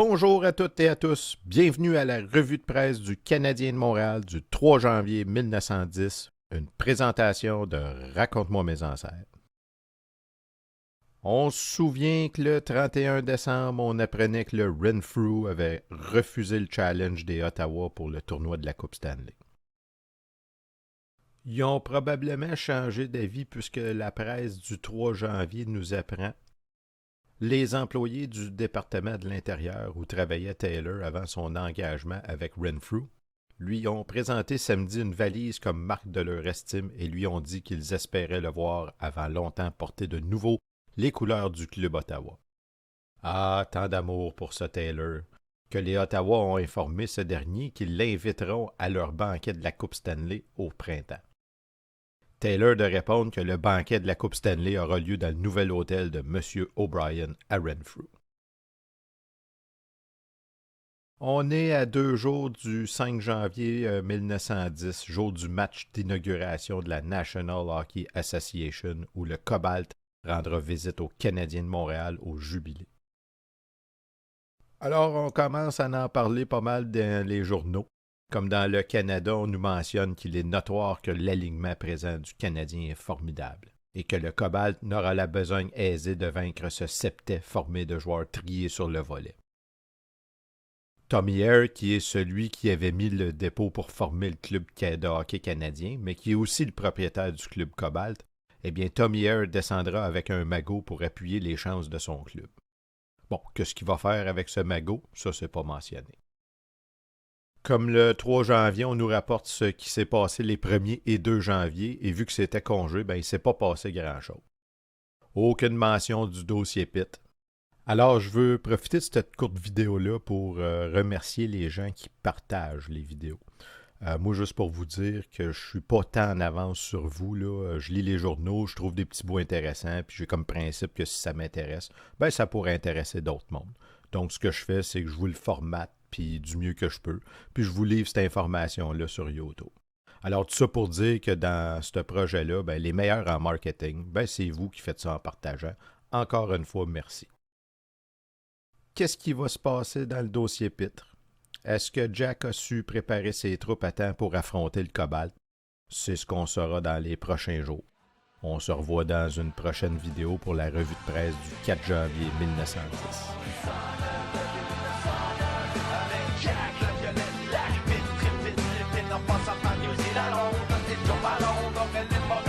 Bonjour à toutes et à tous, bienvenue à la revue de presse du Canadien de Montréal du 3 janvier 1910, une présentation de Raconte-moi mes ancêtres. On se souvient que le 31 décembre, on apprenait que le Renfrew avait refusé le challenge des Ottawa pour le tournoi de la Coupe Stanley. Ils ont probablement changé d'avis puisque la presse du 3 janvier nous apprend. Les employés du département de l'Intérieur où travaillait Taylor avant son engagement avec Renfrew lui ont présenté samedi une valise comme marque de leur estime et lui ont dit qu'ils espéraient le voir avant longtemps porter de nouveau les couleurs du club Ottawa. Ah, tant d'amour pour ce Taylor, que les Ottawa ont informé ce dernier qu'ils l'inviteront à leur banquet de la Coupe Stanley au printemps. Taylor de répondre que le banquet de la Coupe Stanley aura lieu dans le nouvel hôtel de M. O'Brien à Renfrew. On est à 2 jours du 5 janvier 1910, jour du match d'inauguration de la National Hockey Association, où le Cobalt rendra visite aux Canadiens de Montréal au Jubilé. Alors, on commence à en parler pas mal dans les journaux. Comme dans le Canada, on nous mentionne qu'il est notoire que l'alignement présent du Canadien est formidable et que le Cobalt n'aura la besogne aisée de vaincre ce septet formé de joueurs triés sur le volet. Tommy Eyre, qui est celui qui avait mis le dépôt pour former le club de hockey canadien, mais qui est aussi le propriétaire du club Cobalt, eh bien Tommy Eyre descendra avec un magot pour appuyer les chances de son club. Bon, qu'est-ce qu'il va faire avec ce magot? Ça, c'est pas mentionné. Comme le 3 janvier, on nous rapporte ce qui s'est passé les 1er et 2 janvier, et vu que c'était congé, il ne s'est pas passé grand-chose. Aucune mention du dossier Pitt. Alors, je veux profiter de cette courte vidéo-là pour remercier les gens qui partagent les vidéos. Moi, juste pour vous dire que je suis pas tant en avance sur vous, là. Je lis les journaux, je trouve des petits bouts intéressants, puis j'ai comme principe que si ça m'intéresse, ça pourrait intéresser d'autres mondes. Donc, ce que je fais, c'est que je vous le formate, puis du mieux que je peux, puis je vous livre cette information-là sur YouTube. Alors, tout ça pour dire que dans ce projet-là, les meilleurs en marketing, c'est vous qui faites ça en partageant. Encore une fois, merci. Qu'est-ce qui va se passer dans le dossier Pitre? Est-ce que Jack a su préparer ses troupes à temps pour affronter le Cobalt? C'est ce qu'on saura dans les prochains jours. On se revoit dans une prochaine vidéo pour la revue de presse du 4 janvier 1910. Jack, le violet black, vite, vite, vite, vite, en passant par New Zealand, on a des jambes à l'ombre, on met les